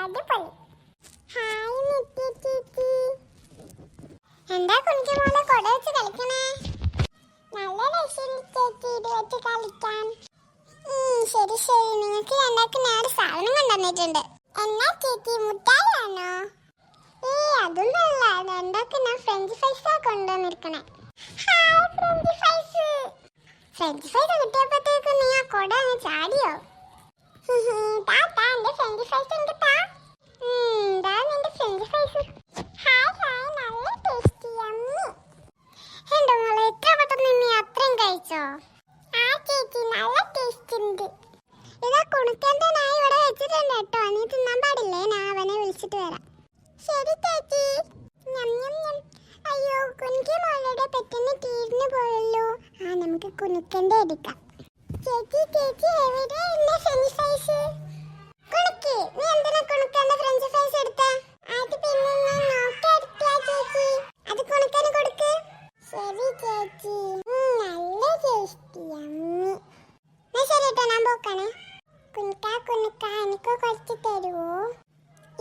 അടിപൊളി. ഹായ് നിത്യ ചേച്ചി. എന്താ കുഞ്ഞുമോളെ കൊട വെച്ച് കളിക്കണേ? നല്ല രസം ചേച്ചി ഇത് വെച്ച് കളിക്കാൻ. ശരി ശരി, നിങ്ങൾക്ക് രണ്ടാൾക്ക് ഞാൻ ഒരു സാധനം കൊണ്ടുവന്നിട്ടുണ്ട്. എന്നാ ചേച്ചി, മുട്ടായിയാണോ? അതൊന്നല്ല, രണ്ടാൾക്ക് ഞാൻ ഫ്രഞ്ച് ഫ്രൈസാ കൊണ്ടുവന്നിരിക്കണേ. Hi French fries. French fries കിട്ടിയപ്പോഴത്തേക്കും നീ ആ കൊട അങ്ങ് ചാടിയോ? എന്റെ ഫ്രഞ്ച് ഫ്രൈസ് എനിക്ക് താ. നിന്റെ ഫ്രഞ്ച് ഫ്രൈസ്. ഹായ് ഹായ്, നല്ല ടേസ്റ്റി യമ്മി. എന്റെ മോളെ, എത്ര പെട്ടെന്ന് നീ അത്രയും കഴിച്ചോ? ആ ചേച്ചി, നല്ല ടേസ്റ്റ് ഉണ്ട്. ഇതാ കുണുക്കന്റെ നായി ഇവിടെ വെച്ചിട്ടുണ്ട് കേട്ടോ. നീ തിന്നാൻ പാടില്ലേ? ഞാൻ അവനെ വിളിച്ചിട്ട് വരാം. ശരി ചേച്ചി. അയ്യോ, കുനിക്ക് മോളുടെ പെട്ടെന്ന് തീർന്നു പോയല്ലോ. നമുക്ക് കുണുക്കന്റെ എടുക്കാം. ചേച്ചി ചേച്ചി, എവിടെ എന്റെ ഫ്രഞ്ച് ഫ്രൈസ്? കുണുക്കി, നീ എന്തിനാ കുണുക്കന്റെ ഫ്രഞ്ച് ഫ്രൈസ് എടുത്തേ? അത് പിന്നെ ഞാൻ നോക്കിയെടുത്താ ചേച്ചി. അത് കുണുക്കന് കൊടുക്ക്. ശരി ചേച്ചി. നല്ല ടേസ്റ്റി യമ്മി. ശരി കേട്ടോ, ഞാൻ പോക്കണേ. കുണുക്ക എനിക്ക് കുറച്ച് തരുവോ?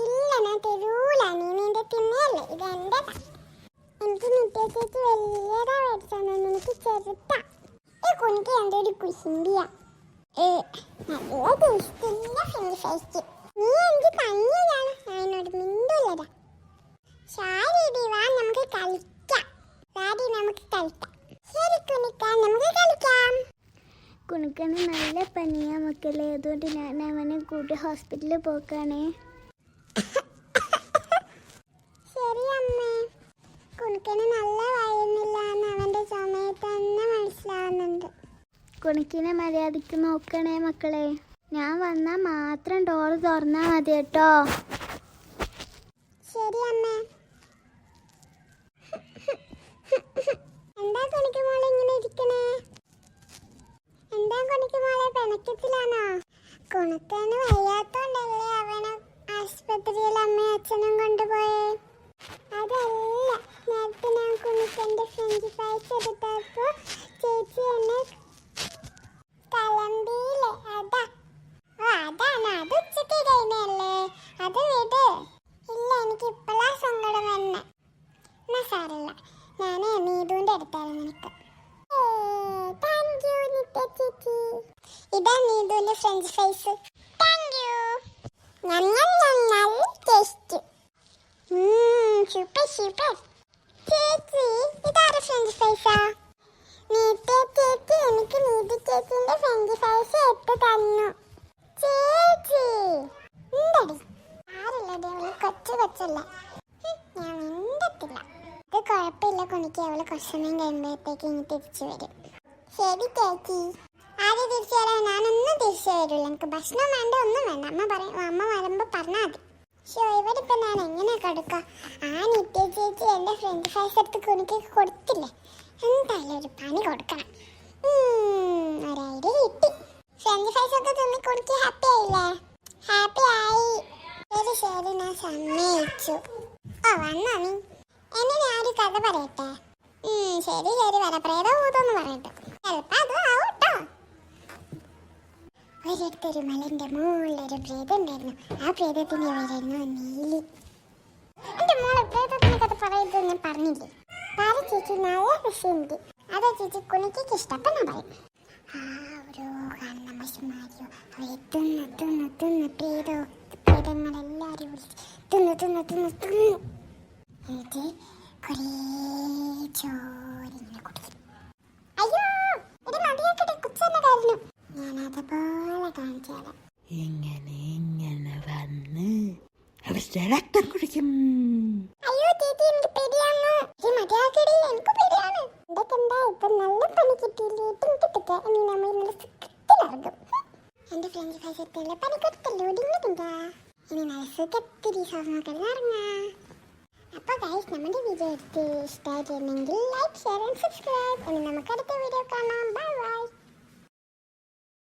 ഇല്ല, ഞാൻ തരൂല. നീ നിന്റെ തിന്നയല്ലേ, ഇത് എന്റെതാ. എനിക്ക് നിത്യ ചേച്ചി വലിയതാ മേടിച്ചാൽ എനിക്ക് ചെറുതാ. കുനിക്ക് എന്റെ ഒരു കുശിമ്പിയാ. നല്ല ടേസ്റ്റില്ല ഫ്രഞ്ച് ഫ്രൈസ്. നീ എനിക്ക് തന്നെയാണ്, ഞാൻ എന്നോട് മിണ്ടൂലടാ. ശരി വാ, നമുക്ക് കളിക്കാം. നമുക്ക് കളിക്കാം. ശരി കുനിക്ക, നമുക്ക് കളിക്കാം. കുണുക്കന് നല്ല പനിയാ മക്കളെ, അതുകൊണ്ട് ഞാൻ അവനെ കൂട്ടി ഹോസ്പിറ്റലിൽ പോക്കാണേ. ശരി അമ്മേ. കുണുക്കന് നല്ല വയറുന്നില്ല എന്ന് അവന്റെ ചുമയിൽ തന്നെ മനസ്സിലാവുന്നുണ്ട്. കുണുക്കിനെ മര്യാദയ്ക്ക് നോക്കണേ മക്കളെ. ഞാൻ വന്നാൽ മാത്രം ഡോറ് തുറന്നാൽ മതി കേട്ടോ. ശരി അമ്മേ. എന്താ കുണിക്ക് മോളെ ഇങ്ങനെ ഇരിക്കണേ? എന്താ കുണിക്ക് മോളെ, പിണക്കത്തിലാണോ? കുണുക്കന് വയ്യാത്തോണ്ടല്ലേ അവനെ ആശുപത്രിയിൽ അമ്മയും അച്ഛനും കൊണ്ടുപോയേ? അതല്ല, നേരത്തെ ഞാൻ കുണിക്കന്റെ ഫ്രഞ്ച് ഫ്രൈസ് എടുത്തപ്പോ ചേച്ചി എന്നെ തലമ്പിയില്ലേ, അതാണ്. അത് ഉച്ചക്ക് കഴിഞ്ഞല്ലേ, അത് വിട്. ഇല്ല, എനിക്ക് ഇപ്പോഴാ സങ്കടം വന്നെ. എന്നാ സാരല്ല, ഞാനേ നീതുവിന്റെ അടുത്തായിരുന്നു നിനക്ക്. താങ്ക് യു നിത്യ ചേച്ചി. ഇതാ നീതുവിന്റെ ഫ്രഞ്ച് ഫ്രൈസ്. Thank you. നല്ല ടേസ്റ്റ്. Super super. ചേച്ചി, ഇതാരെ ഫ്രഞ്ച് ഫ്രൈസാ? നീത്യ ചേച്ചി എനിക്ക് നീതി ചേച്ചിന്റെ ഫ്രഞ്ച് ഫ്രൈസ് എടുത്ത് തന്നു. ചേച്ചി ഉണ്ടടി. ആരല്ലേ അവള് കൊച്ചല്ല. ഞാൻ മിണ്ടത്തില്ല. അത് കുഴപ്പമില്ല കുണിക്ക്, അവള് കുറച്ച് സമയം കഴിയുമ്പോഴത്തേക്ക് ഇനി തിരിച്ചു വരും. ശരി ചേച്ചി. ആദ്യം തിരിച്ചു വരാൻ ഞാനൊന്നും തിരിച്ചു വരില്ല. എനിക്ക് ഭക്ഷണം വേണ്ട, ഒന്നും വേണ്ട. അമ്മ വരുമ്പോ പറഞ്ഞാൽ മതി. ഇവിടെ ഇപ്പൊ ഞാൻ എങ്ങനെ കൊടുക്കാം? നിത്യ ചേച്ചി എന്റെ ഫ്രഞ്ച് ഫ്രൈസ് എടുത്ത് കുണിക്കൊക്കെ കൊടുത്തില്ലേ, എന്തായാലും ഒരു പണി കൊടുക്കണം. ഒരു ഐഡിയ കിട്ടി. ഫ്രഞ്ച് ഫ്രൈസ് ഒക്കെ തിന്നി കുണിക്ക് ഹാപ്പി ആയില്ലേ? ഹാപ്പി ആയി. ശരി ഞാൻ സമ്മതിച്ചു. വന്നോ നീ? എന്നെ ഞാൻ ഒരു കഥ പറയട്ടെ? ശരി പറ. പ്രേതഭൂതമെന്ന് പറയട്ടെ. ചിലപ്പോ അത് ആവട്ടോ. ഒരിടത്തൊരു മലന്റെ മുകളിലൊരു പ്രേതം ഉണ്ടായിരുന്നു. ആ പ്രേതത്തിന്റെ പേരായിരുന്നു നീലി. എന്റെ മോളെ, പ്രേതത്തിനെ കഥ പറയരുത് ഞാൻ പറഞ്ഞില്ലേ? പാര ചേച്ചി നല്ല വിഷയമുണ്ട്. അതാ ചേച്ചി കുണിക്ക് ഇഷ്ടപ്പെടാൻ പറയും. ഓരോ കണ്ണമ്മമാരിയോ അവരെ തിന്ന് പ്രേതങ്ങളെല്ലാരും വിളിച്ച് തിന്ന് എന്നിട്ട് കുറേ ചോരിങ്ങനെ കുടിക്കും. അയ്യോ, ഇത് മതിയാക്കട്ടെ, കുച്ചെന്ന കാരണം. ഞാൻ അതുപോലെ കാണിച്ചു തരാം. ഇങ്ങനെ വന്ന് അവരുടെ രക്തം കുടിക്കും. അയ്യോ ചേച്ചി, എനിക്ക് പേടിയാണ്. മതിയാക്കടി, എനിക്ക് പേടിയാണ്. ഇതൊക്കെ എന്താ ഇപ്പൊ നല്ല പണി കിട്ടിയില്ലേ? ഇനി നമ്മൾ ഇന്നലെ സുഖത്തിലിറങ്ങും. എന്റെ ഫ്രഞ്ച് ഫ്രൈസ് എത്തിയുള്ള പണി കൊടുത്തല്ലോ, ഒടിഞ്ഞിട്ടുണ്ടാ. ഇനി നല്ല സുഖത്തിരി സ്വർണ്ണക്കടന്ന് ഇറങ്ങാം. അപ്പോൾ ഗൈസ്, നമ്മുടെ വീഡിയോ ഇഷ്ടമായിട്ടുണ്ടെങ്കിൽ ലൈക്ക്, ഷെയർ ആൻഡ് സബ്സ്ക്രൈബ്. ഇനി നമുക്ക് അടുത്ത വീഡിയോ കാണാം. Bye bye.